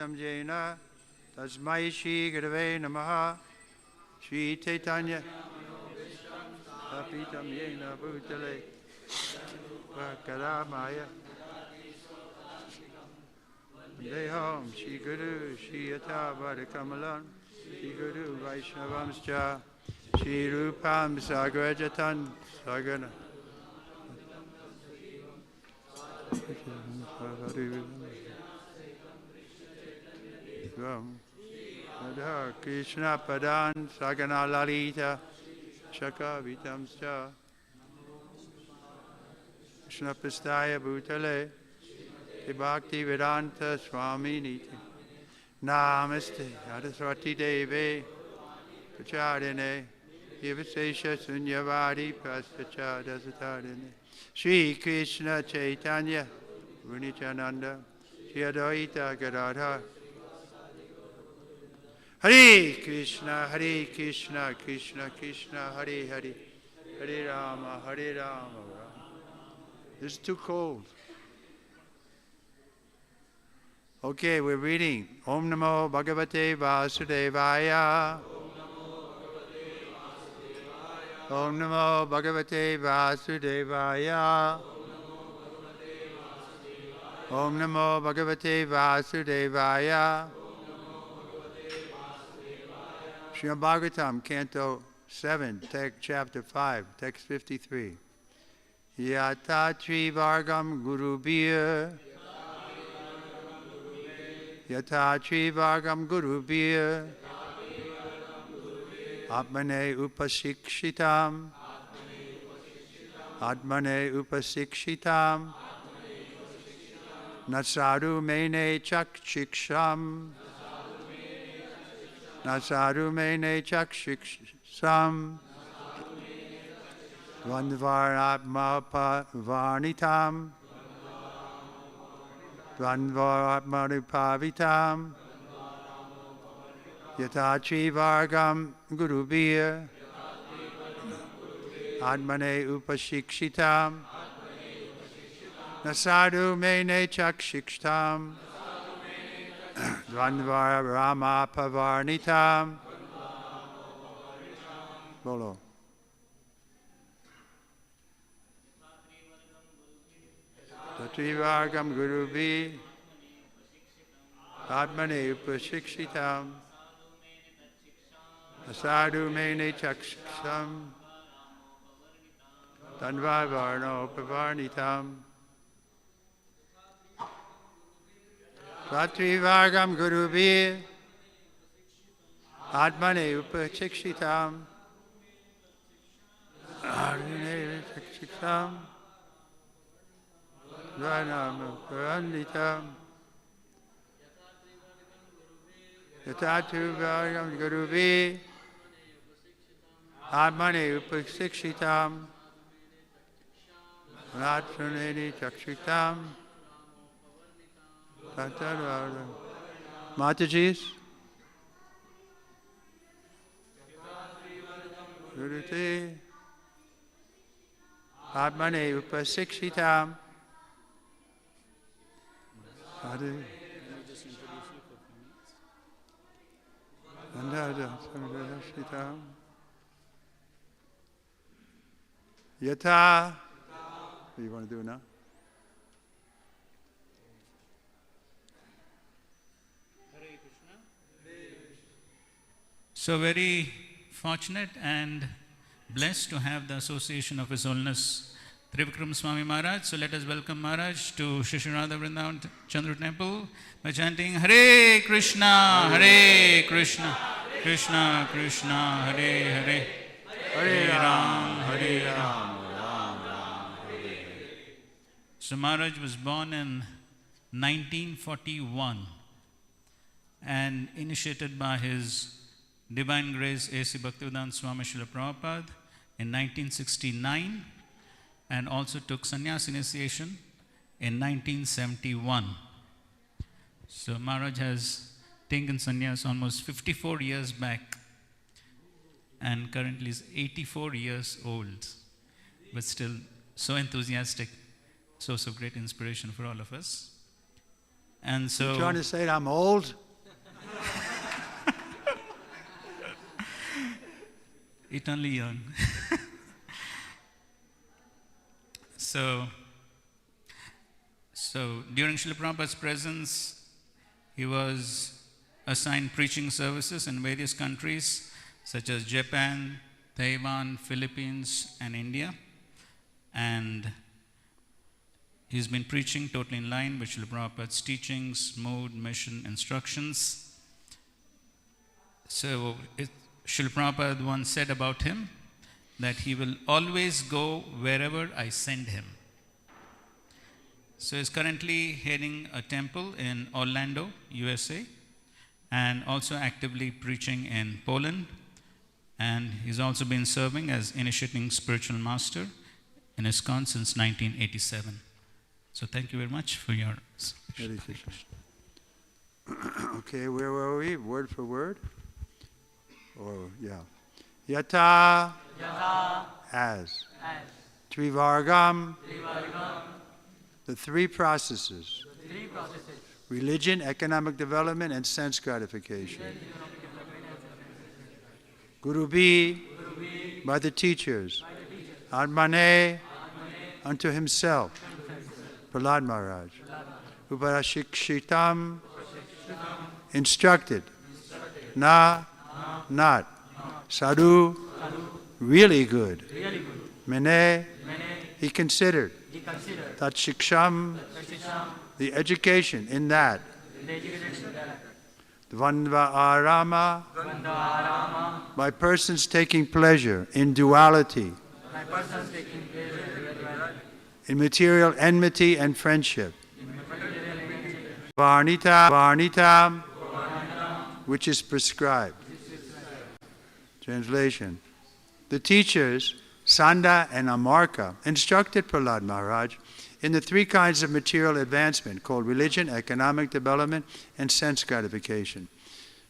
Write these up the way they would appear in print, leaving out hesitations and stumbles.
Jena Tasmai Shri Gurave Namaha Shri Chaitanya Apitam Yena Bhutale Vakaramaya Deham Shri Guru Shri Yata Vadakamalan Shri Guru Vaishnavamscha Shri Rupam Sagrajatan Sagana Hare Krishna Padan Sagana Lalita Shaka Vitamscha Krishna Pastaya Bhutale Bhakti Vedanta Swami Niti Namaste Adaswati Deve Pachadine Yivasesha Sunyavadi Pastacha Dasatadine Shri Krishna Chaitanya Vunitananda Shri Advaita Gadadhar Hare Krishna, Krishna Krishna, Hare Hare, Hare Rama, Rama. It's too cold. Okay, we're reading. Om Namo Bhagavate Vasudevaya. Om Namo Bhagavate Vasudevaya. Om Namo Bhagavate Vasudevaya. Srimad Bhagavatam, Canto 7, text chapter 5, text 53. Yata Trivargam Gurubhir. Yata Trivargam Gurubhir. Atmane Upasikshitam. Atmane Upasikshitam. Nasadu Mene Chakshiksham. Nasaru mene chakshiksham Dvandvaratma varnitam Dvandvaratmanupavitam Yatachi vargam gurubhir Admane upashikshitam Nasadu mene chakshikshtam Dvandvara Rama Pavarnitam. Bolo. Tatrivargam Gurubhi Atmane Upashikshitam Asadu Mene Chaksham Dvandvara Pavarnitam. Satrivargam Gurubhir Atmane Upachikshitam Arjune Chakshitam Dvanam Paranditam Yatatrivargam Gurubhir Atmane Upachikshitam Arjune Chakshitam Mataji's Gurute Atmane Upasikshitam Adu Shitam Yata. What do you want to do now? So very fortunate and blessed to have the association of His Holiness Trivikrama Swami Maharaj. So let us welcome Maharaj to Shishirada Vrindavan Chandru Temple by chanting Hare Krishna, Hare Krishna, Krishna Krishna, Hare Hare, Hare Ram, Hare Ram, Ram Ram, Hare Hare. So Maharaj was born in 1941 and initiated by His Divine Grace A.C. Bhaktivedanta Swami Srila Prabhupada in 1969 and also took sannyas initiation in 1971. So Maharaj has taken sannyas almost 54 years back and currently is 84 years old, but still so enthusiastic, source of great inspiration for all of us. And so... You're trying to say that I'm old? Eternally young. So during Srila Prabhupada's presence, he was assigned preaching services in various countries such as Japan, Taiwan, Philippines, and India. And he's been preaching totally in line with Srila Prabhupada's teachings, mode, mission, instructions. So Srila Prabhupada once said about him that he will always go wherever I send him. So he's currently heading a temple in Orlando, USA, and also actively preaching in Poland. And he's also been serving as initiating spiritual master in ISKCON since 1987. So thank you very much for your... Okay, where were we? Word for word? Or, yeah. Yata, as. Trivargam, the three processes. Religion, economic development, and sense gratification. Guru B, by the teachers. Atmane, unto himself. Prahlad Maharaj. Uparashikshitam, instructed. Na, not. Sadhu, really good. Mene, he considered. Tat shiksham, the education in that. Dvandva arama, by persons taking pleasure in duality, in material enmity and friendship. Varnita, which is prescribed. Translation. The teachers, Sanda and Amarka, instructed Prahlad Maharaj in the three kinds of material advancement called religion, economic development, and sense gratification.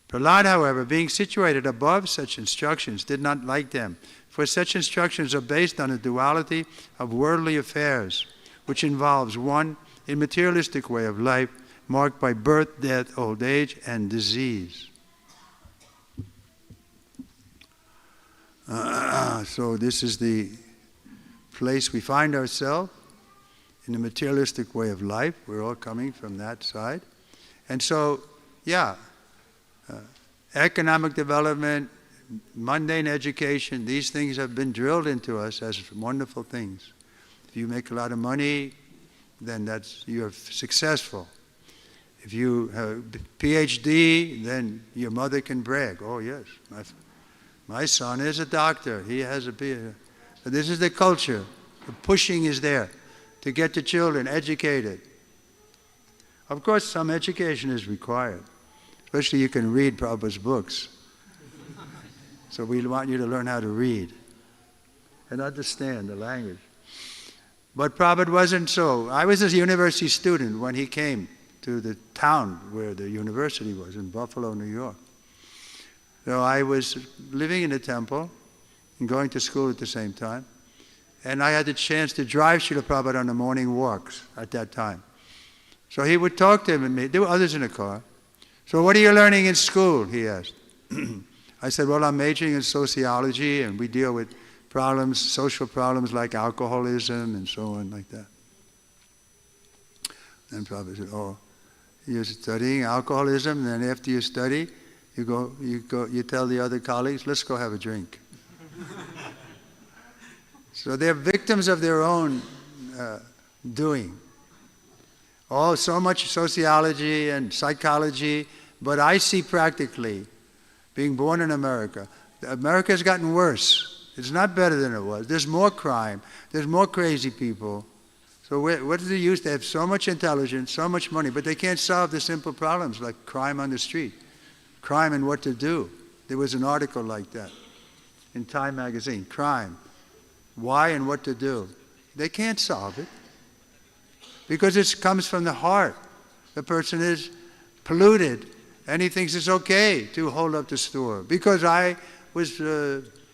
Prahlad, however, being situated above such instructions, did not like them, for such instructions are based on the duality of worldly affairs, which involves one, a materialistic way of life marked by birth, death, old age, and disease. So this is the place we find ourselves, in the materialistic way of life. We're all coming from that side. And so, economic development, mundane education, these things have been drilled into us as wonderful things. If you make a lot of money, then you're successful. If you have a PhD, then your mother can brag. Oh yes, my son is a doctor. He has a PhD. But this is the culture. The pushing is there to get the children educated. Of course, some education is required. Especially you can read Prabhupada's books. So we want you to learn how to read and understand the language. But Prabhupada wasn't so. I was a university student when he came to the town where the university was, in Buffalo, New York. So I was living in the temple and going to school at the same time. And I had the chance to drive Srila Prabhupada on the morning walks at that time. So he would talk to him and me. There were others in the car. So what are you learning in school, he asked. I said, well, I'm majoring in sociology, and we deal with problems, social problems like alcoholism and so on like that. And Prabhupada said, oh, you're studying alcoholism, and then after you study, you tell the other colleagues, let's go have a drink. So they're victims of their own doing. Oh, so much sociology and psychology, but I see practically, being born in America, America has gotten worse. It's not better than it was. There's more crime. There's more crazy people. So what is the use? They have so much intelligence, so much money, but they can't solve the simple problems like crime on the street, crime and what to do. There was an article like that in Time magazine, crime, why and what to do. They can't solve it because it comes from the heart. The person is polluted and he thinks it's okay to hold up the store because I was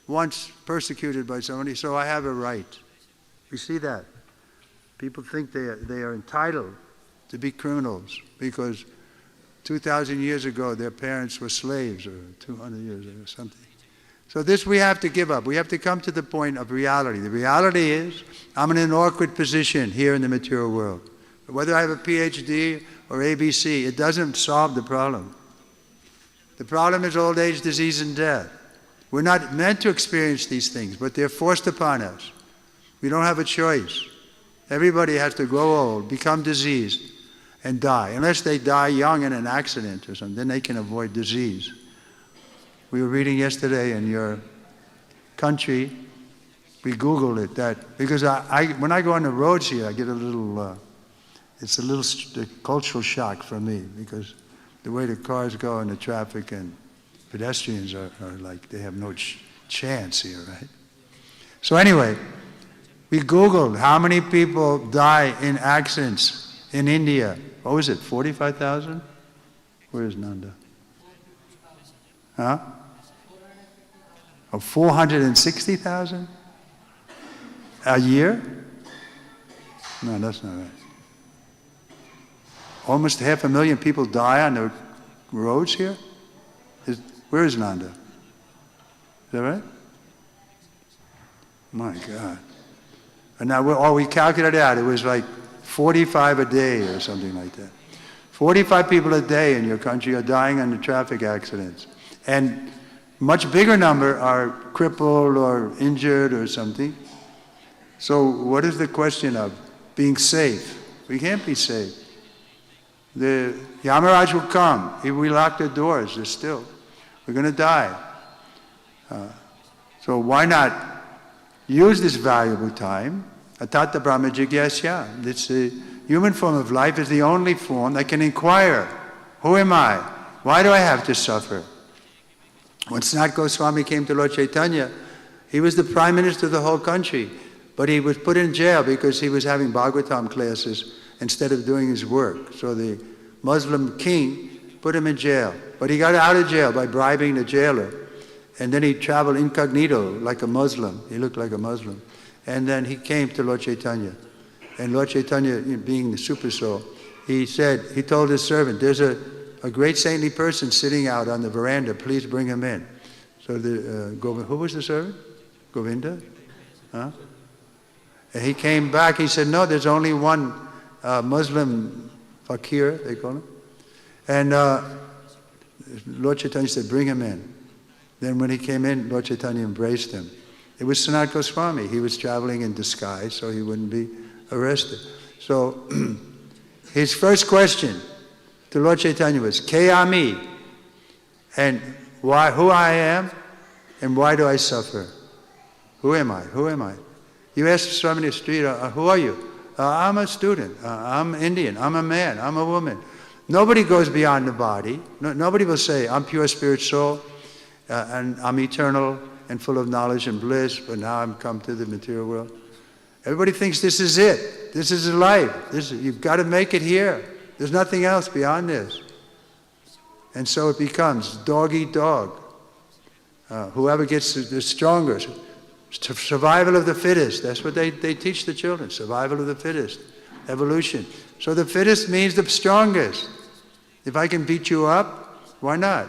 once persecuted by somebody, so I have a right. You see that? People think they are entitled to be criminals, because 2,000 years ago their parents were slaves, or 200 years or something. So this we have to give up. We have to come to the point of reality. The reality is, I'm in an awkward position here in the material world. Whether I have a PhD or ABC, it doesn't solve the problem. The problem is old age, disease, and death. We're not meant to experience these things, but they're forced upon us. We don't have a choice. Everybody has to grow old, become diseased, and die. Unless they die young in an accident or something, then they can avoid disease. We were reading yesterday in your country, we Googled it, that, because when I go on the roads here, I get a little, it's a little cultural shock for me, because the way the cars go and the traffic and pedestrians are like, they have no chance here, right? So anyway, we Googled how many people die in accidents in India. What was it, 45,000? Where is Nanda? Huh? Oh, 460,000? A year? No, that's not right. Almost 500,000 people die on the roads here? Where is Nanda? Is that right? My God. And now we calculated out, it was like 45 a day or something like that. 45 people a day in your country are dying in the traffic accidents. And much bigger number are crippled or injured or something. So what is the question of being safe? We can't be safe. The Yamaraj will come. If we lock the doors, there's still. We're going to die. So why not use this valuable time? Atata Brahma Jigyasya. This human form of life is the only form that can inquire. Who am I? Why do I have to suffer? When Sanat Goswami came to Lord Chaitanya, he was the prime minister of the whole country, but he was put in jail because he was having Bhagavatam classes instead of doing his work. So the Muslim king put him in jail. But he got out of jail by bribing the jailer. And then he traveled incognito like a Muslim. He looked like a Muslim. And then he came to Lord Chaitanya. And Lord Chaitanya, being the super soul, he told his servant, there's a great saintly person sitting out on the veranda, please bring him in. So who was the servant? Govinda? Huh? And he came back, he said, no, there's only one Muslim fakir, they call him. And Lord Chaitanya said, bring him in. Then when he came in, Lord Chaitanya embraced him. It was Sanat Goswami. He was traveling in disguise so he wouldn't be arrested. So his first question to Lord Chaitanya was, Kayami, and who I am, and why do I suffer? Who am I? Who am I? You ask Swami in the street, who are you? I'm a student. I'm Indian. I'm a man. I'm a woman. Nobody goes beyond the body. Nobody will say, I'm pure spirit soul, and I'm eternal and full of knowledge and bliss, but now I'm come to the material world. Everybody thinks this is it. This is life. You've got to make it here. There's nothing else beyond this. And so it becomes dog eat dog. Whoever gets the strongest. Survival of the fittest. That's what they teach the children. Survival of the fittest. Evolution. So the fittest means the strongest. If I can beat you up, why not?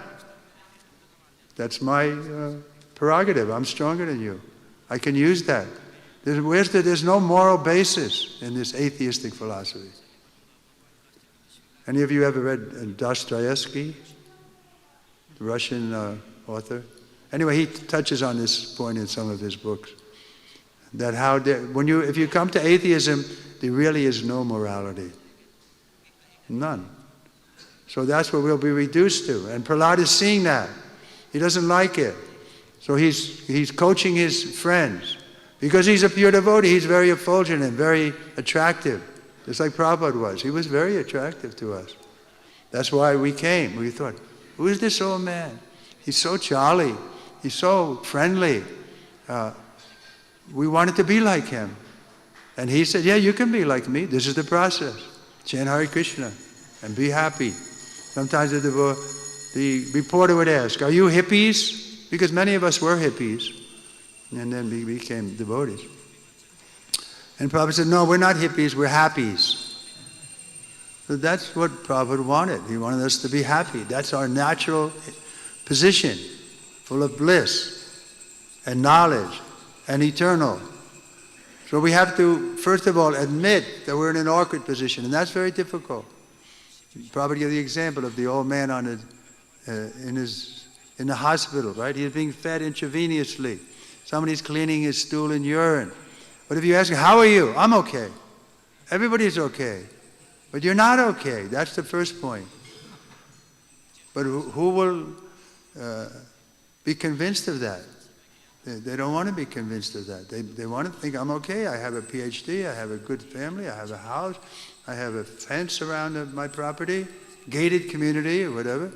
That's my prerogative. I'm stronger than you. I can use that. There's no moral basis in this atheistic philosophy. Any of you ever read Dostoevsky, the Russian author? Anyway, he touches on this point in some of his books. That if you come to atheism, there really is no morality. None. So that's what we'll be reduced to. And Prahlad is seeing that. He doesn't like it. So he's coaching his friends. Because he's a pure devotee, he's very effulgent and very attractive. Just like Prabhupada was. He was very attractive to us. That's why we came. We thought, who is this old man? He's so jolly. He's so friendly. We wanted to be like him. And he said, yeah, you can be like me. This is the process. Chant HareKrishna and be happy. Sometimes the reporter would ask, are you hippies? Because many of us were hippies. And then we became devotees. And Prabhupada said, no, we're not hippies, we're happies. So that's what Prabhupada wanted. He wanted us to be happy. That's our natural position, full of bliss and knowledge and eternal. So we have to, first of all, admit that we're in an awkward position, and that's very difficult. Prabhupada gave the example of the old man in the hospital, right? He's being fed intravenously. Somebody's cleaning his stool and urine. But if you ask him, how are you? I'm okay. Everybody's okay. But you're not okay. That's the first point. But who will be convinced of that? They don't want to be convinced of that. They want to think, I'm okay. I have a PhD. I have a good family. I have a house. I have a fence around my property, gated community or whatever.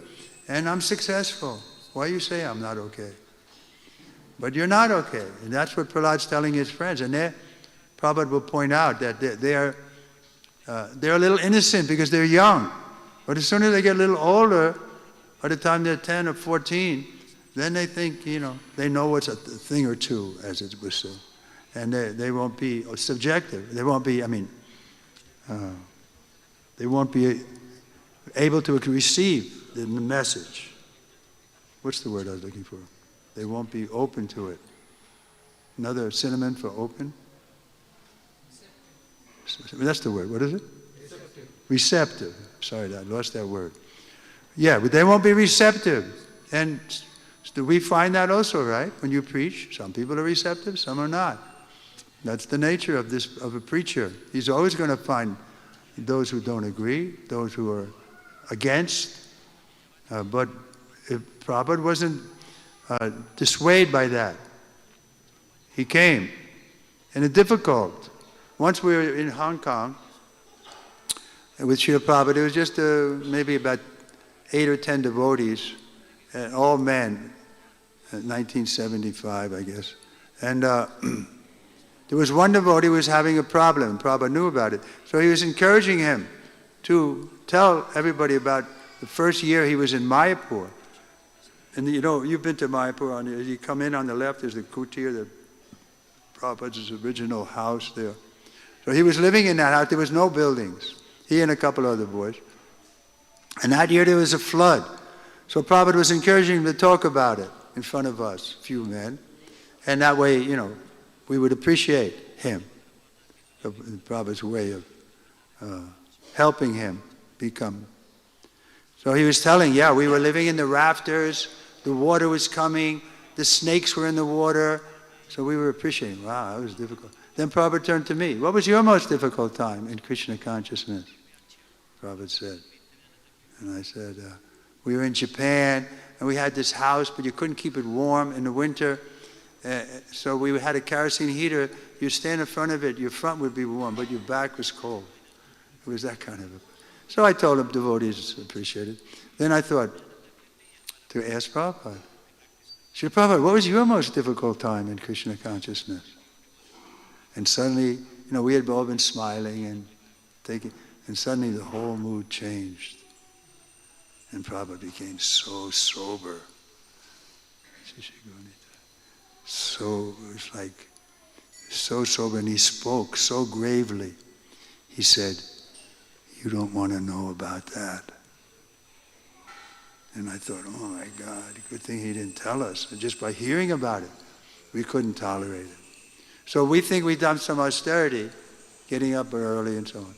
And I'm successful. Why you say I'm not okay? But you're not okay. And that's what Prahlad's telling his friends. And Prabhupada will point out that they're a little innocent because they're young. But as soon as they get a little older, by the time they're 10 or 14, then they think, they know what's a thing or two, as it was said. And they won't be subjective. They won't be, they won't be able to receive the message. What's the word I was looking for? They won't be open to it. Another synonym for open? That's the word. What is it? Receptive. Receptive. Sorry, I lost that word. Yeah, but they won't be receptive. And do we find that also, right? When you preach, some people are receptive, some are not. That's the nature of a preacher. He's always going to find those who don't agree, those who are against. But if Prabhupada wasn't dissuaded by that, he came. And it's difficult. Once we were in Hong Kong with Srila Prabhupada, it was just maybe about 8 or 10 devotees, and all men, 1975, I guess. And there was one devotee who was having a problem. Prabhupada knew about it. So he was encouraging him to tell everybody about the first year he was in Mayapur. And you've been to Mayapur. As you come in on the left, there's the kutir, the Prabhupada's original house there. So he was living in that house. There was no buildings. He and a couple other boys. And that year there was a flood. So Prabhupada was encouraging him to talk about it in front of us, few men. And that way, we would appreciate him. Prabhupada's way of helping him become. So he was telling, we were living in the rafters, the water was coming, the snakes were in the water. So we were appreciating, wow, that was difficult. Then Prabhupada turned to me. What was your most difficult time in Krishna consciousness? Prabhupada said. And I said, we were in Japan, and we had this house, but you couldn't keep it warm in the winter. So we had a kerosene heater. You stand in front of it, your front would be warm, but your back was cold. It was that kind of a... So I told him devotees appreciated. Then I thought to ask Prabhupada, Srila Prabhupada, what was your most difficult time in Krishna consciousness? And suddenly, we had all been smiling and and suddenly the whole mood changed. And Prabhupada became so sober. So, it was like, so sober, and he spoke so gravely. He said, you don't want to know about that. And I thought, oh my God, good thing he didn't tell us. And just by hearing about it, we couldn't tolerate it. So we think we've done some austerity, getting up early and so on.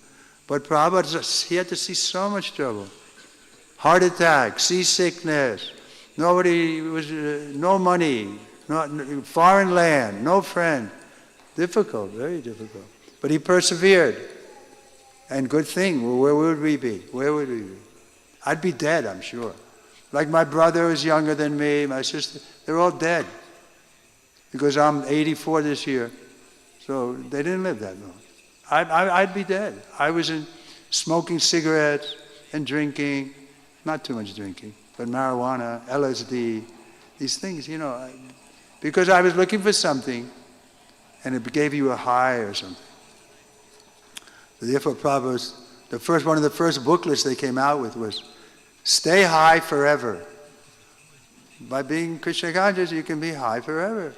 But Prabhupada, he had to see so much trouble. Heart attack, seasickness, no money, foreign land, no friend. Difficult, very difficult. But he persevered. And good thing, well, where would we be? Where would we be? I'd be dead, I'm sure. Like my brother is younger than me, my sister, they're all dead. Because I'm 84 this year. So they didn't live that long. I'd be dead. I was smoking cigarettes and drinking, not too much drinking, but marijuana, LSD, these things, because I was looking for something and it gave you a high or something. So therefore, Prabhupada, one of the first booklets they came out with was, stay high forever. By being Krishna conscious, you can be high forever.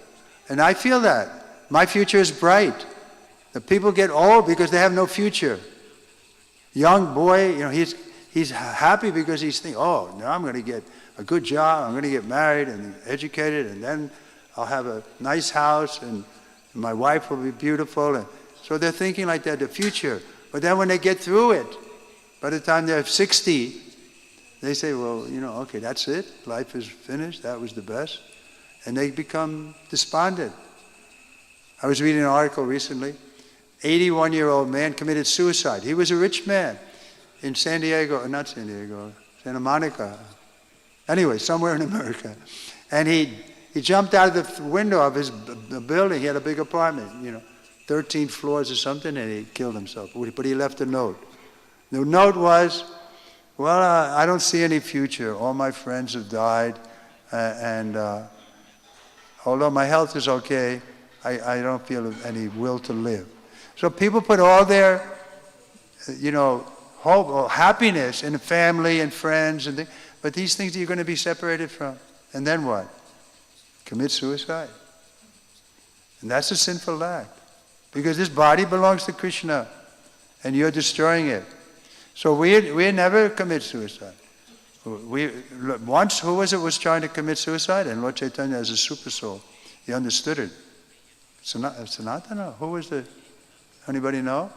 And I feel that. My future is bright. The people get old because they have no future. young boy, he's happy because he's thinking, oh, now I'm going to get a good job, I'm going to get married and educated, and then I'll have a nice house, and my wife will be beautiful. And so they're thinking like that, the future. But then when they get through it, by the time they're 60, they say, well, okay, that's it. Life is finished. That was the best. And they become despondent. I was reading an article recently. 81-year-old man committed suicide. He was a rich man in Santa Monica. Anyway, somewhere in America. And he jumped out of the window of his building. He had a big apartment, 13 floors or something, and he killed himself. But he left a note. The note was, well, I don't see any future. All my friends have died, and although my health is okay, I don't feel any will to live. So people put all their, hope or happiness in family and friends and things, but these things you're going to be separated from. And then what? Commit suicide. And that's a sinful act. Because this body belongs to Krishna, and you're destroying it. So we never commit suicide. Once, who was trying to commit suicide? And Lord Chaitanya, as a super soul, he understood it. Sanatana? Who was anybody know?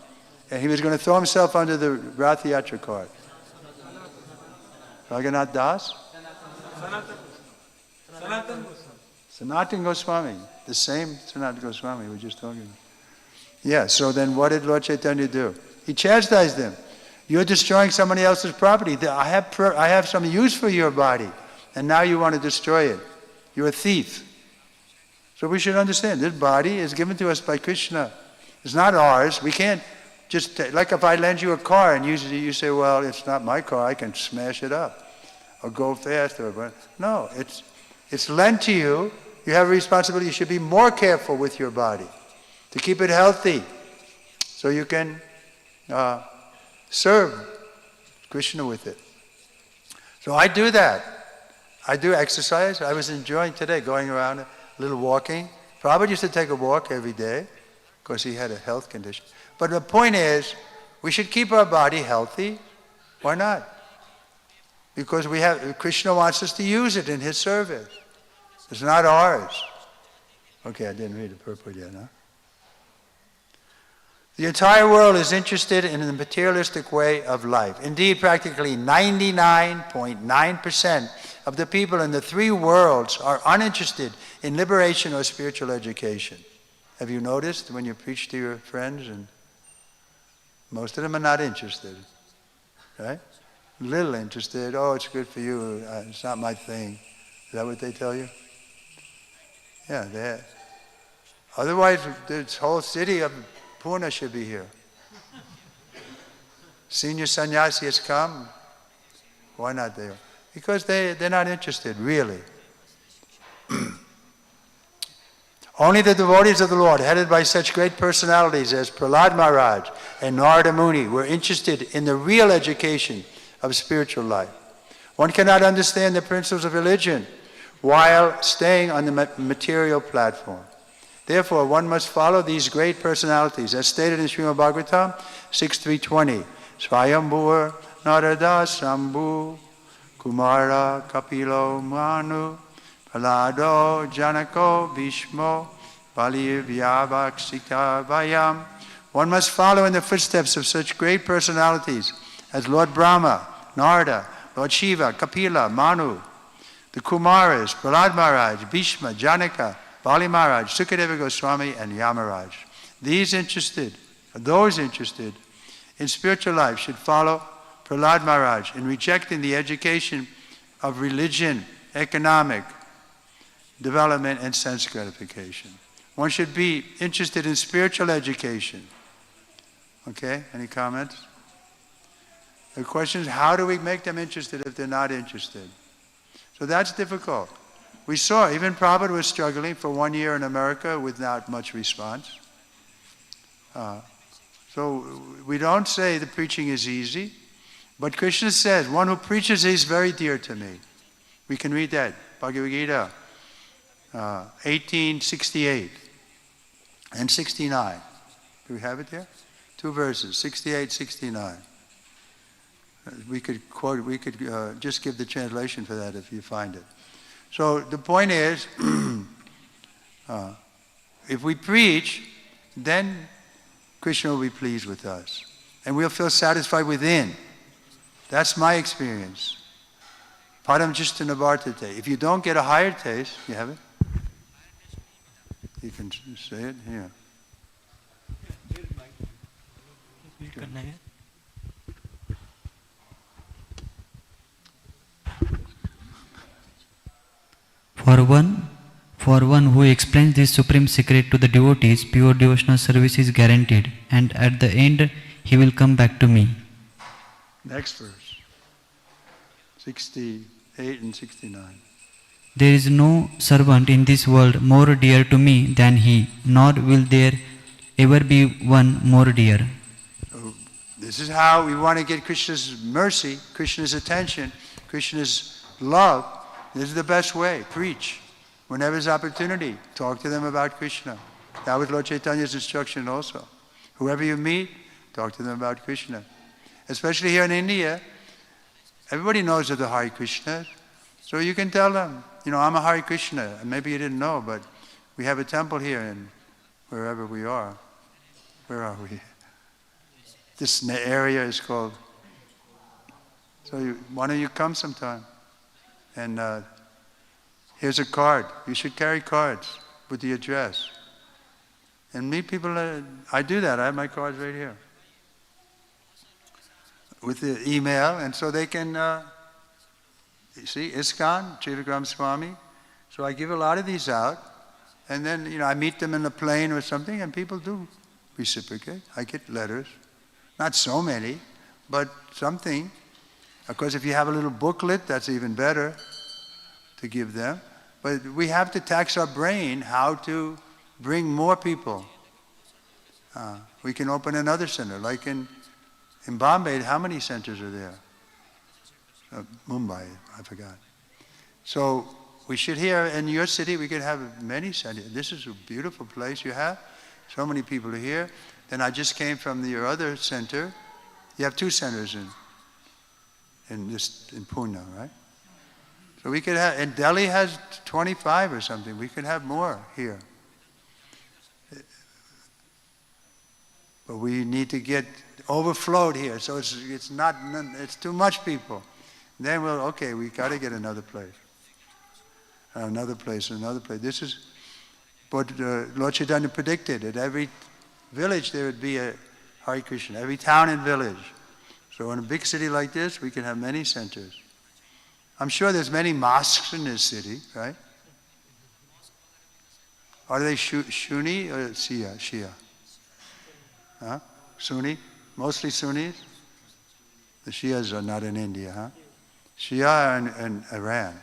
And he was going to throw himself under the Rath Yatra cart. Raghunath Das? Sanatana Goswami. The same Sanatana Goswami we were just talking about. Yeah, so then what did Lord Chaitanya do? He chastised them. You're destroying somebody else's property. I have some use for your body, and now you want to destroy it. You're a thief. So we should understand, this body is given to us by Krishna. It's not ours. We can't just, like if I lend you a car and you say, well, it's not my car, I can smash it up or go faster. No, it's lent to you. You have a responsibility. You should be more careful with your body to keep it healthy so you can serve Krishna with it. So I do that. I do exercise. I was enjoying today going around a little walking. Prabhupada used to take a walk every day because he had a health condition. But the point is, we should keep our body healthy. Why not? Because Krishna wants us to use it in his service. It's not ours. Okay, I didn't read the purport yet, huh? The entire world is interested in the materialistic way of life. Indeed, practically 99.9% of the people in the three worlds are uninterested in liberation or spiritual education. Have you noticed when you preach to your friends? And most of them are not interested, right? Little interested. Oh, it's good for you. It's not my thing. Is that what they tell you? Yeah, otherwise, this whole city of Pune should be here. Senior sannyasi has come. Why not they? Because they're not interested, really. Only the devotees of the Lord, headed by such great personalities as Prahlad Maharaj and Narada Muni, were interested in the real education of spiritual life. One cannot understand the principles of religion while staying on the material platform. Therefore, one must follow these great personalities, as stated in Srimad Bhagavatam 6.3.20. Swayambhur Narada Sambhu Kumara Kapilo Manu Prahlado Janako Bhishmo Bali Vyavaksita Vayam. One must follow in the footsteps of such great personalities as Lord Brahma, Narada, Lord Shiva, Kapila, Manu, the Kumaras, Prahlad Maharaj, Bhishma, Janaka, Bali Maharaj, Sukadeva Goswami, and Yamaraj. Those interested in spiritual life should follow Prahlad Maharaj in rejecting the education of religion, economic development, and sense gratification. One should be interested in spiritual education. Okay, any comments? The question is, how do we make them interested if they're not interested? So that's difficult. We saw, even Prabhupada was struggling for 1 year in America with not much response. So we don't say the preaching is easy, but Krishna says, one who preaches is very dear to me. We can read that, Bhagavad Gita 18:68 and 69. Do we have it there? 2 verses, 68, 69. We could quote. We could just give the translation for that if you find it. So the point is, if we preach, then Krishna will be pleased with us, and we'll feel satisfied within. That's my experience. Param Jistana Bhartate. If you don't get a higher taste, you have it? You can say it here. For one who explains this supreme secret to the devotees, pure devotional service is guaranteed, and at the end he will come back to me. Next verse. 68 and 69. There is no servant in this world more dear to me than he, nor will there ever be one more dear. So this is how we want to get Krishna's mercy, Krishna's attention, Krishna's love. This is the best way. Preach. Whenever there's opportunity, talk to them about Krishna. That was Lord Chaitanya's instruction also. Whoever you meet, talk to them about Krishna. Especially here in India, everybody knows of the Hare Krishna. So you can tell them, I'm a Hare Krishna. Maybe you didn't know, but we have a temple here in wherever we are. Where are we? This area is called. So why don't you come sometime? And here's a card. You should carry cards with the address. And meet people. I do that. I have my cards right here. With the email. And so they can, you see, ISKCON, Trivikrama Swami. So I give a lot of these out. And then, I meet them in the plane or something, and people do reciprocate. I get letters. Not so many, but something. Of course, if you have a little booklet, that's even better to give them. But we have to tax our brain how to bring more people. We can open another center. Like in Bombay, how many centers are there? Mumbai, I forgot. So we should here in your city, we could have many centers. This is a beautiful place you have. So many people are here. Then I just came from your other center. You have 2 centers in Pune, right? So we could have, and Delhi has 25 or something. We could have more here. But we need to get overflowed here. So it's too much people. Then we got to get another place. Another place. This is what Lord Chaitanya predicted. At every village there would be a Hare Krishna. Every town and village. So in a big city like this, we can have many centers. I'm sure there's many mosques in this city, right? Are they Sunni or Shia? Huh? Sunni? Mostly Sunnis? The Shias are not in India, huh? Shia are in Iran.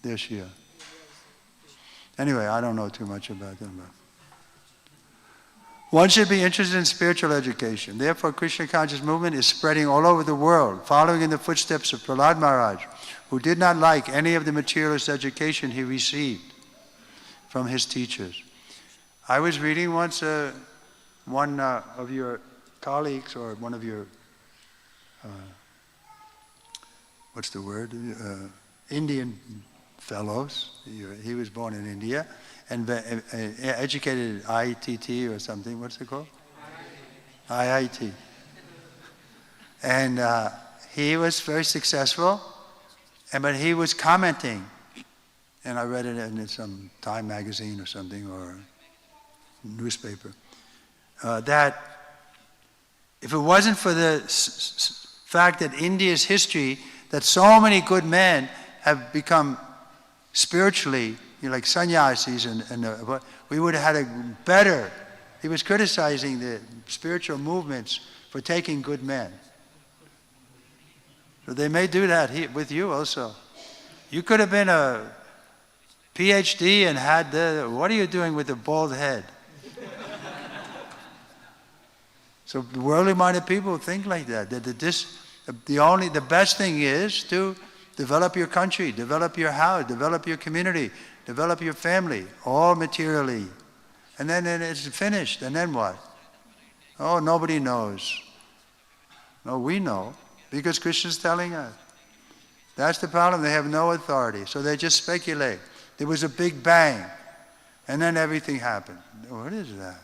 They're Shia. Anyway, I don't know too much about them. But one should be interested in spiritual education. Therefore, Krishna conscious movement is spreading all over the world, following in the footsteps of Prahlad Maharaj, who did not like any of the materialist education he received from his teachers. I was reading once one of your colleagues, or one of your, Indian fellows. He was born in India and educated at ITT or something. What's it called? IIT. And he was very successful, but he was commenting, and I read it in some Time magazine or something, or newspaper, that if it wasn't for the fact that India's history, that so many good men have become spiritually, like sannyasis, and we would have had a better. He was criticizing the spiritual movements for taking good men. So they may do that with you also. You could have been a PhD and had what are you doing with the bald head? So worldly-minded people think like that. The best thing is to develop your country, develop your house, develop your community, develop your family, all materially. And then it's finished, and then what? Oh, nobody knows. No, we know. Because Krishna's telling us. That's the problem. They have no authority. So they just speculate. There was a big bang. And then everything happened. What is that?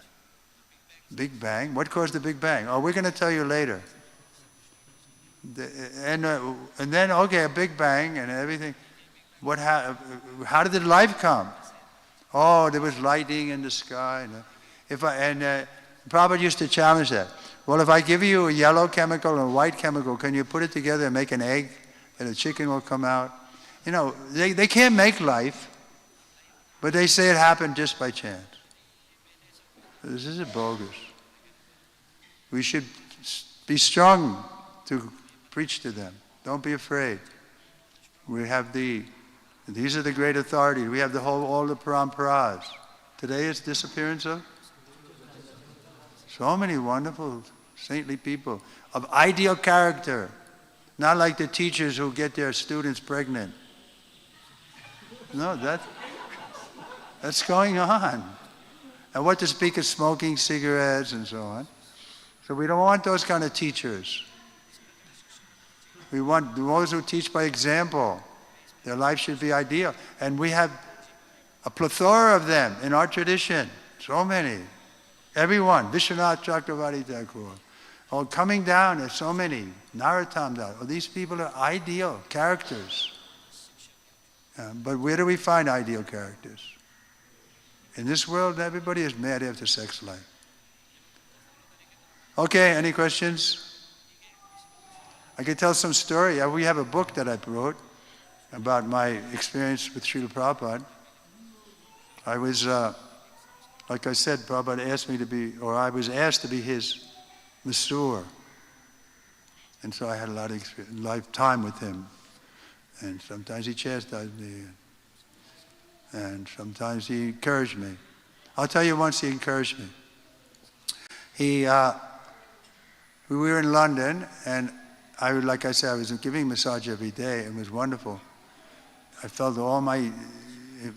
Big bang? What caused the big bang? Oh, we're going to tell you later. And then, okay, a big bang and everything. How did the life come? Oh, there was lighting in the sky. Prabhupada used to challenge that. Well, if I give you a yellow chemical and a white chemical, can you put it together and make an egg and a chicken will come out? You know, they can't make life, but they say it happened just by chance. This is bogus. We should be strong to preach to them. Don't be afraid. We have these are the great authorities. We have all the paramparas. Today is disappearance of so many wonderful, saintly people of ideal character. Not like the teachers who get their students pregnant. No, that's going on. And what to speak of smoking cigarettes and so on. So we don't want those kind of teachers. We want those who teach by example. Their life should be ideal. And we have a plethora of them in our tradition. So many. Everyone. Vishwanath Chakravarti Thakur. Oh, coming down, there's so many. Narottam Das. Oh, these people are ideal characters. But where do we find ideal characters? In this world, everybody is mad after sex life. Okay, any questions? I can tell some story. We have a book that I wrote about my experience with Srila Prabhupada. I was, like I said, Prabhupada asked me to be, or I was asked to be his masseur. And so I had a lot of lifetime with him. And sometimes he chastised me. And sometimes he encouraged me. I'll tell you once he encouraged me. We were in London, and like I said, I was giving massage every day. It was wonderful. I felt all my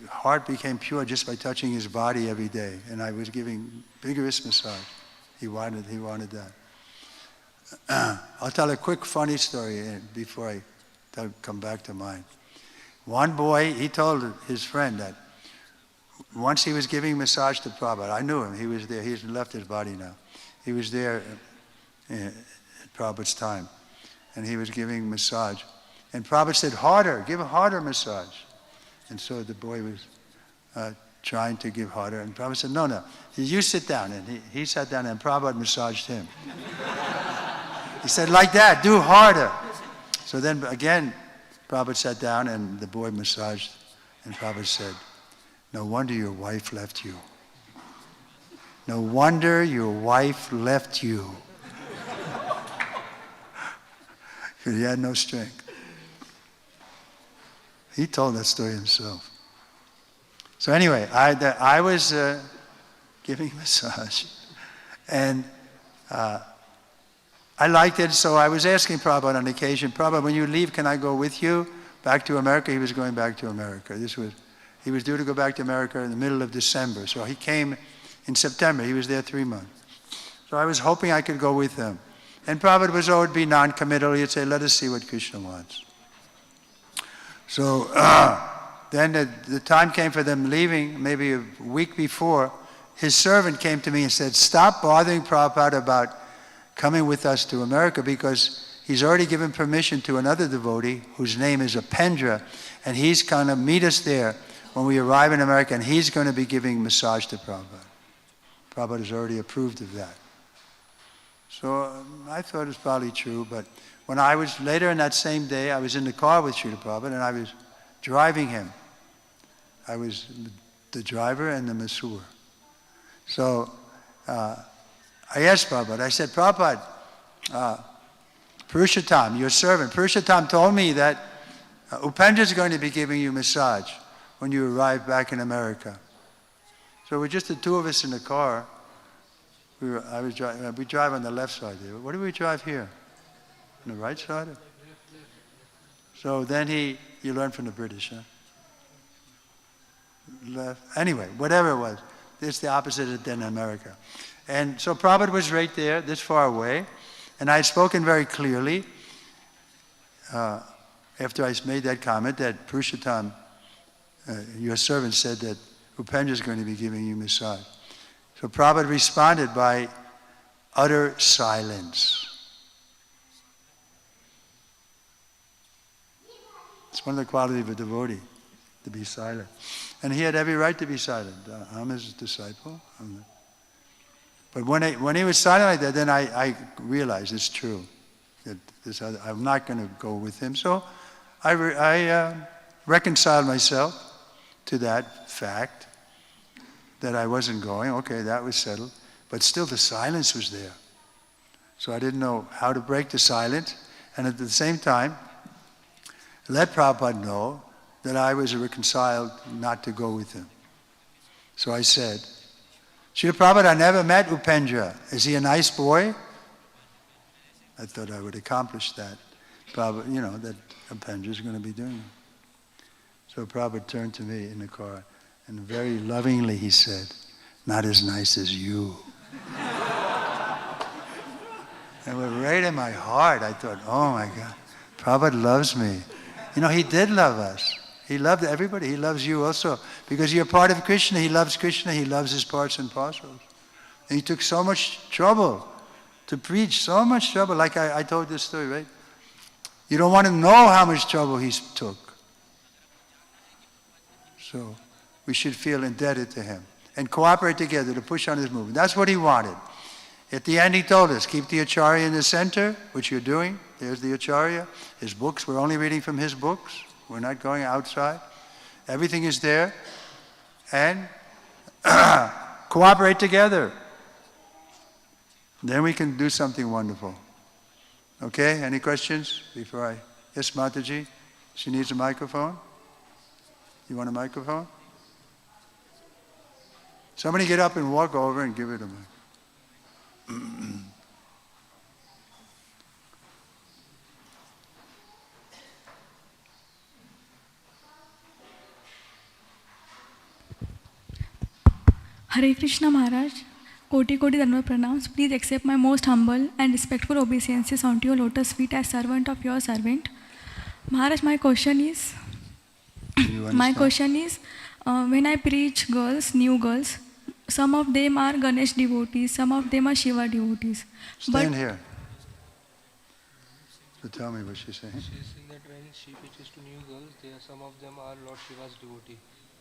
heart became pure just by touching his body every day. And I was giving vigorous massage. He wanted that. I'll tell a quick funny story before I come back to mine. One boy, he told his friend that once he was giving massage to Prabhupada. I knew him. He was there. He's left his body now. He was there at Prabhupada's time. And he was giving massage. And Prabhupada said, harder, give a harder massage. And so the boy was trying to give harder. And Prabhupada said, no, you sit down. And he sat down and Prabhupada massaged him. He said, like that, do harder. So then again, Prabhupada sat down and the boy massaged. And Prabhupada said, no wonder your wife left you. No wonder your wife left you. Because he had no strength. He told that story himself. So anyway, I was giving massage. And I liked it, so I was asking Prabhupada on occasion, Prabhupada, when you leave, can I go with you back to America? He was going back to America. He was due to go back to America in the middle of December. So he came in September. He was there 3 months. So I was hoping I could go with him. And Prabhupada would be non-committal. He'd say, let us see what Krishna wants. So then the time came for them leaving, maybe a week before. His servant came to me and said, stop bothering Prabhupada about coming with us to America because he's already given permission to another devotee whose name is Apendra, and he's going to meet us there when we arrive in America, and he's going to be giving massage to Prabhupada. Prabhupada has already approved of that. So I thought it was probably true, but when I was later in that same day, I was in the car with Srila Prabhupada and I was driving him. I was the driver and the masseur. So I asked Prabhupada, I said, Prabhupada, Purushottam, your servant, Purushottam told me that Upendra is going to be giving you massage when you arrive back in America. So we're just the two of us in the car. We drive on the left side there. What do we drive here? On the right side? So then you learn from the British, huh? Left. Anyway, whatever it was. It's the opposite of in America. And so Prabhupada was right there, this far away. And I had spoken very clearly. after I made that comment that Purushottam, your servant, said that Upendra is going to be giving you massage. So Prabhupada responded by utter silence. It's one of the qualities of a devotee, to be silent. And he had every right to be silent. I'm his disciple. But when he was silent like that, then I realized it's true. That I'm not going to go with him. So I reconciled myself to that fact that I wasn't going. Okay, that was settled. But still the silence was there. So I didn't know how to break the silence. And at the same time, let Prabhupada know that I was reconciled not to go with him. So I said, Srila Prabhupada, I never met Upendra. Is he a nice boy? I thought I would accomplish that. Prabhupada, that Upendra is going to be doing it. So Prabhupada turned to me in the car and very lovingly he said, not as nice as you. And it went right in my heart. I thought, oh my God, Prabhupada loves me. He did love us. He loved everybody. He loves you also. Because you're part of Krishna. He loves Krishna. He loves his parts and parcels. And he took so much trouble to preach, so much trouble. Like I told this story, right? You don't want to know how much trouble he took. So we should feel indebted to him and cooperate together to push on his movement. That's what he wanted. At the end he told us, keep the Acharya in the center, which you're doing. There's the Acharya. His books, we're only reading from his books. We're not going outside. Everything is there. And cooperate together. Then we can do something wonderful. Okay, any questions before I... Yes, Mataji? She needs a microphone? You want a microphone? Somebody get up and walk over and give it a mic. Hare Krishna Maharaj, Koti Koti Dhanva Pranams. Please accept my most humble and respectful obeisances onto your lotus feet as servant of your servant. Maharaj, my question is, when I preach girls, new girls, some of them are Ganesh devotees, some of them are Shiva devotees. Stand here. So tell me what she's saying. She's saying that when she preaches to new girls, some of them are Lord Shiva's devotee.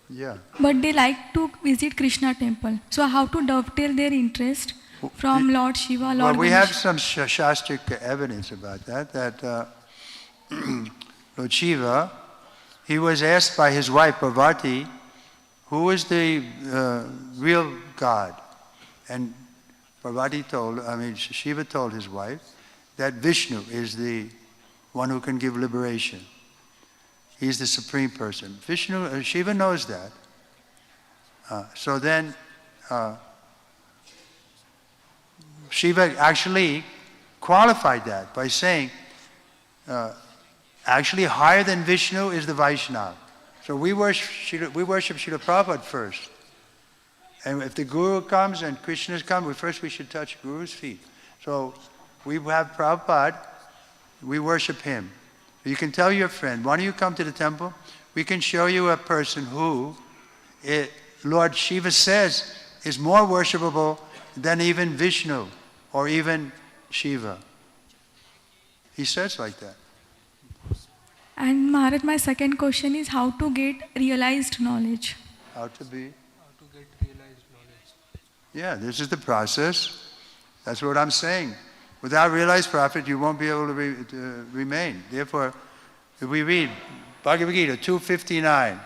Yeah. But they like to visit Krishna temple. So how to dovetail their interest from Lord Shiva, Lord Well, we Ganesh? have some shastric evidence about that Lord Shiva, he was asked by his wife Parvati, who is the real God? And Shiva told his wife that Vishnu is the one who can give liberation. He's the supreme person. Shiva knows that. So then Shiva actually qualified that by saying, actually higher than Vishnu is the Vaishnava. So we worship Srila Prabhupada first. And if the Guru comes and Krishna's come, first we should touch Guru's feet. So we have Prabhupada, we worship him. You can tell your friend, why don't you come to the temple? We can show you a person who Lord Shiva says is more worshipable than even Vishnu or even Shiva. He says like that. And Maharaj, my second question is how to get realized knowledge. How to be? How to get realized knowledge. Yeah, this is the process. That's what I'm saying. Without realized profit, you won't be able to remain. Therefore, if we read Bhagavad Gita 2:59,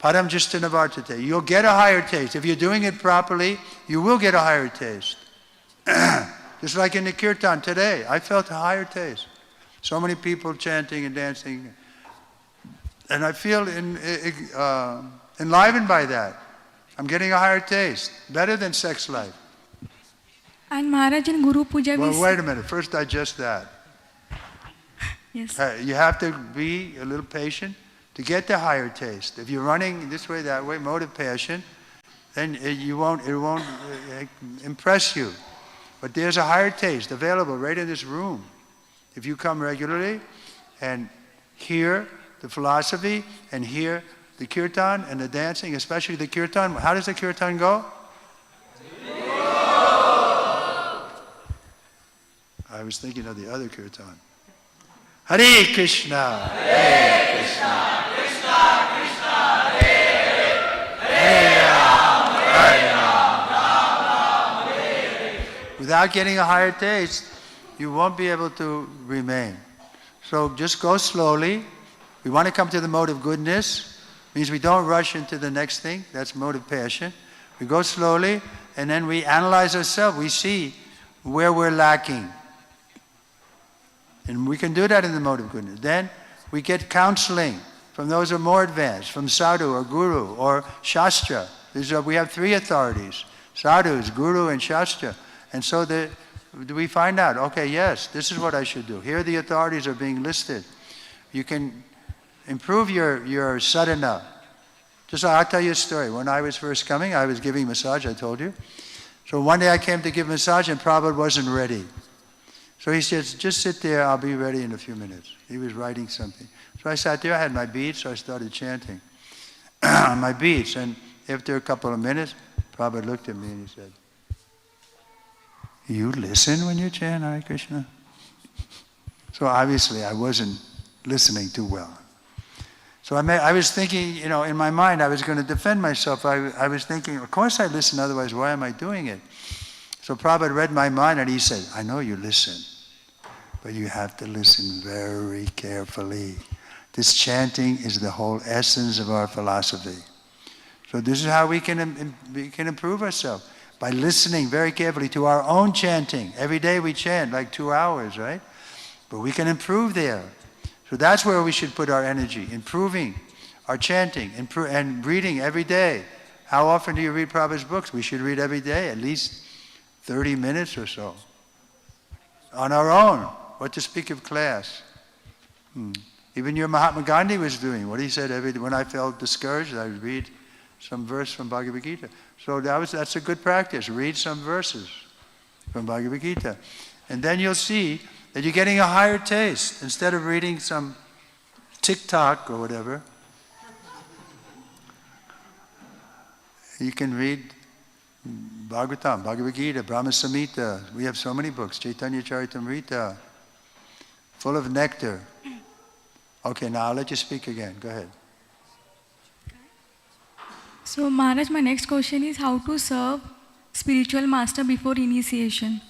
Padam Jistanavartate, you'll get a higher taste. If you're doing it properly, you will get a higher taste. Just like in the kirtan today, I felt a higher taste. So many people chanting and dancing. And I feel enlivened by that. I'm getting a higher taste, better than sex life. And Maharaj, in Guru Puja, Well, wait a minute. First digest that. Yes. You have to be a little patient to get the higher taste. If you're running this way, that way, mode of passion, then it won't impress you. But there's a higher taste available right in this room. If you come regularly, and hear the philosophy and hear the kirtan and the dancing, especially the kirtan. How does the kirtan go? I was thinking of the other kirtan. Hare Krishna, Hare Krishna, Krishna Krishna, Hare Hare, Hare Ram, Hare Ram, Ram Ram, Hare Hare. Without getting a higher taste, you won't be able to remain. So just go slowly. We want to come to the mode of goodness. Means we don't rush into the next thing. That's mode of passion. We go slowly, and then we analyze ourselves. We see where we're lacking. And we can do that in the mode of goodness. Then we get counseling from those who are more advanced, from sadhu or guru or shastra. We have three authorities: sadhus, guru, and shastra. And so we find out, okay, yes, this is what I should do. Here the authorities are being listed. You can improve your sadhana. I'll tell you a story. When I was first coming, I was giving massage, I told you. So one day I came to give massage and Prabhupada wasn't ready. So he says, just sit there, I'll be ready in a few minutes. He was writing something. So I sat there, I had my beads, so I started chanting on my beads. And after a couple of minutes, Prabhupada looked at me and he said, you listen when you chant Hare Krishna? So obviously I wasn't listening too well. So I was thinking, in my mind, I was going to defend myself. I was thinking, of course I listen, otherwise why am I doing it? So Prabhupada read my mind and he said, I know you listen, but you have to listen very carefully. This chanting is the whole essence of our philosophy. So this is how we can improve ourselves, by listening very carefully to our own chanting. Every day we chant like 2 hours, right? But we can improve there. So that's where we should put our energy, improving our chanting and reading every day. How often do you read Prabhupada's books? We should read every day, at least 30 minutes or so. On our own. What to speak of class. Even your Mahatma Gandhi was doing what he said every day. When I felt discouraged, I would read some verse from Bhagavad Gita. So that's a good practice. Read some verses from Bhagavad Gita. And then you'll see that you're getting a higher taste. Instead of reading some TikTok or whatever, you can read Bhagavatam, Bhagavad Gita, Brahma Samhita. We have so many books. Chaitanya Charitamrita, full of nectar. Okay, now I'll let you speak again. Go ahead. So Maharaj, my next question is how to serve spiritual master before initiation,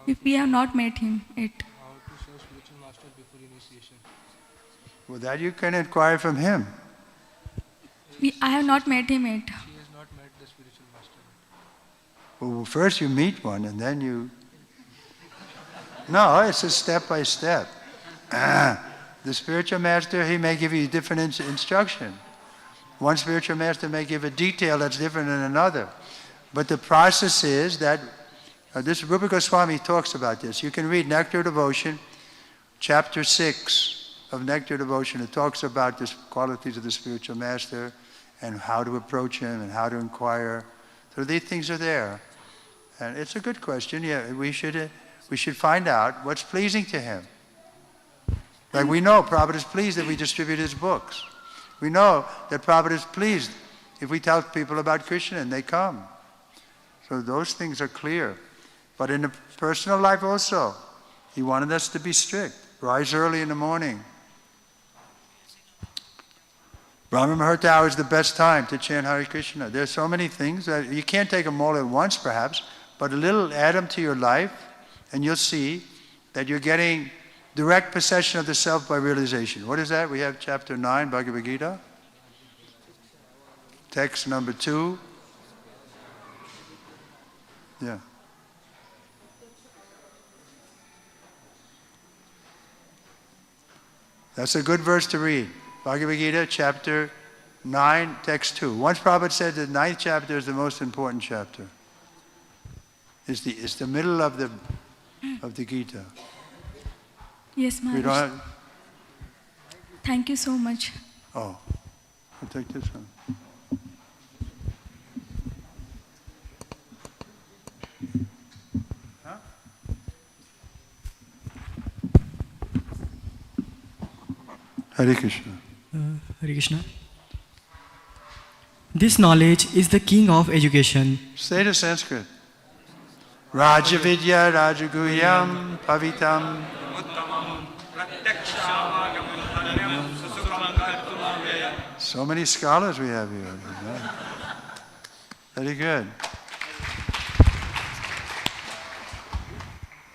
if we have not met him yet. How to serve spiritual master before initiation? Well, that you can inquire from him. I have not met him yet. She has not met the spiritual master. Well, first you meet one and then you... No, it's a step by step. The spiritual master, he may give you different instruction. One spiritual master may give a detail that's different than another. But the process is that, this Rupa Swami talks about this. You can read Nectar Devotion, chapter 6 of Nectar Devotion. It talks about the qualities of the spiritual master and how to approach him and how to inquire. So these things are there. And it's a good question. Yeah, we should find out what's pleasing to him. Like we know Prabhupada is pleased that we distribute his books. We know that Prabhupada is pleased if we tell people about Krishna and they come. So those things are clear. But in the personal life also, he wanted us to be strict. Rise early in the morning. Brahma Muhurta hour is the best time to chant Hare Krishna. There's so many things that you can't take them all at once perhaps, but a little add them to your life and you'll see that you're getting direct possession of the self by realization. What is that? We have chapter 9, Bhagavad Gita. Text number 2. Yeah. That's a good verse to read. Bhagavad Gita, chapter 9, text 2. Once Prabhupada said the 9th chapter is the most important chapter. It's the middle of the Gita. Yes, Maharaj. Thank you so much. Oh, I'll take this one. Huh? Hare Krishna. Hare Krishna. This knowledge is the king of education. Say the Sanskrit. Raja Vidya Rajaguyam Pavitam. So many scholars we have here. Very good.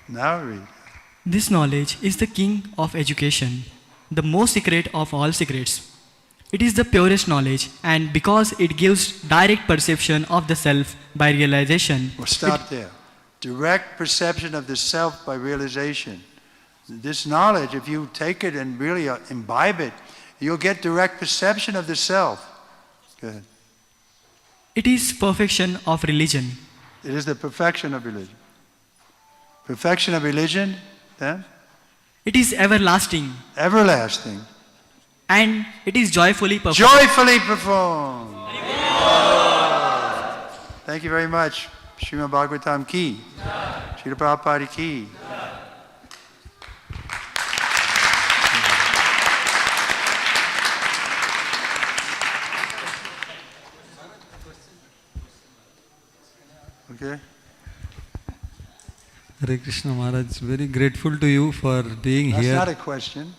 Now read. This knowledge is the king of education, the most secret of all secrets. It is the purest knowledge, and because it gives direct perception of the self by realization. Well, stop there. Direct perception of the self by realization. This knowledge, if you take it and really imbibe it, you'll get direct perception of the self. Go ahead. It is perfection of religion. It is the perfection of religion. Perfection of religion, then? It is everlasting. Everlasting. And it is joyfully performed. Joyfully performed. Thank you very much. Srimad Bhagavatam ki. Srila Prabhupada ki. Okay. Hare Krishna Maharaj, very grateful to you for being That's here. not a question.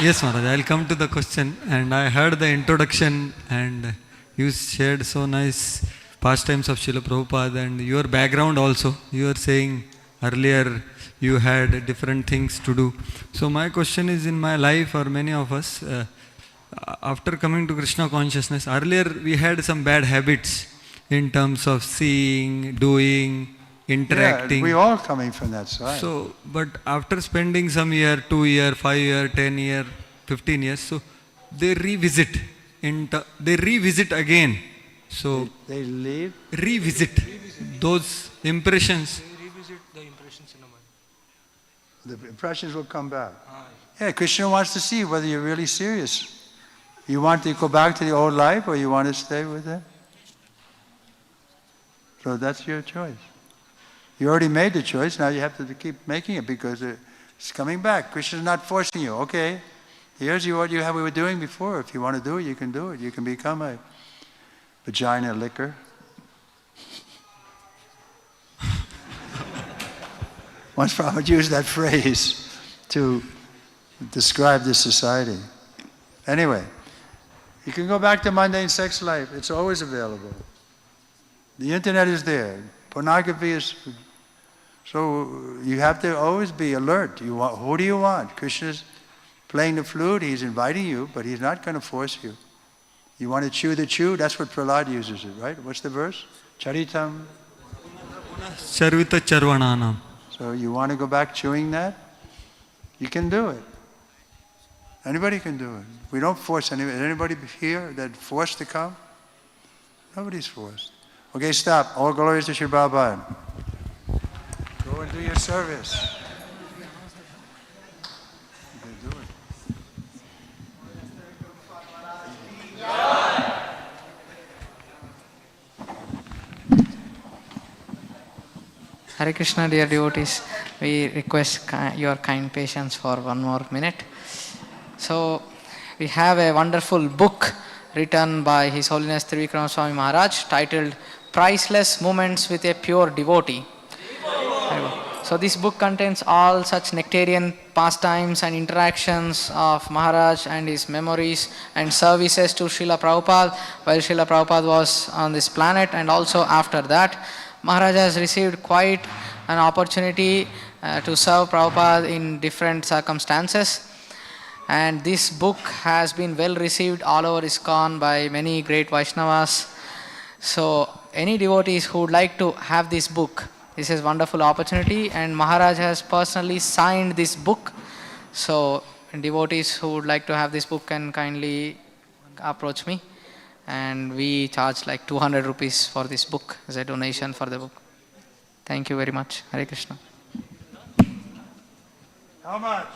Yes Maharaj, I will come to the question. And I heard the introduction and you shared so nice pastimes of Srila Prabhupada and your background also. You were saying earlier you had different things to do. So my question is, in my life or many of us, after coming to Krishna consciousness, earlier we had some bad habits in terms of seeing, doing, interacting. Yeah, we all coming from that side. So, but after spending some year, 2 year, 5 year, 10 year, 15 years, so they revisit, they revisit again. So they leave? Revisit those impressions. They revisit the impressions in the mind. The impressions will come back. Yeah, Krishna wants to see whether you're really serious. You want to go back to the old life or you want to stay with it? So that's your choice. You already made the choice, now you have to keep making it because it's coming back. Krishna's not forcing you. Okay, here's what we were doing before. If you want to do it, you can do it. You can become a vagina licker. Once Prabhupada used that phrase to describe this society. Anyway, you can go back to mundane sex life. It's always available. The internet is there. Pornography is... So you have to always be alert. Who do you want? Krishna's playing the flute, he's inviting you, but he's not going to force you. You want to chew the chew? That's what Prahlad uses it, right? What's the verse? Charitam. Charvita charvananam. So you want to go back chewing that? You can do it. Anybody can do it. We don't force anybody. Is anybody here that forced to come? Nobody's forced. Okay, stop. All glories to Shri Prabhupada. Go and do your service. You can do it. Hare Krishna, dear devotees, we request your kind patience for 1 more minute. So, we have a wonderful book written by His Holiness Trivikrama Swami Maharaj titled Priceless Moments with a Pure Devotee. So this book contains all such nectarian pastimes and interactions of Maharaj and his memories and services to Srila Prabhupada while Srila Prabhupada was on this planet, and also after that. Maharaj has received quite an opportunity to serve Prabhupada in different circumstances. And this book has been well received all over ISKCON by many great Vaishnavas. So any devotees who would like to have this book, this is a wonderful opportunity, and Maharaj has personally signed this book. So devotees who would like to have this book can kindly approach me, and we charge like 200 rupees for this book as a donation for the book. Thank you very much. Hare Krishna. How much?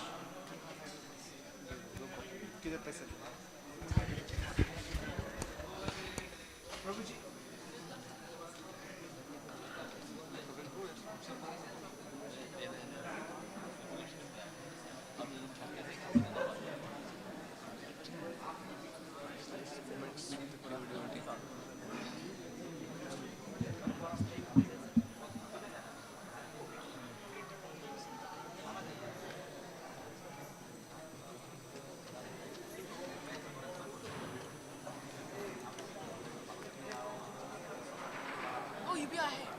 भी आहे.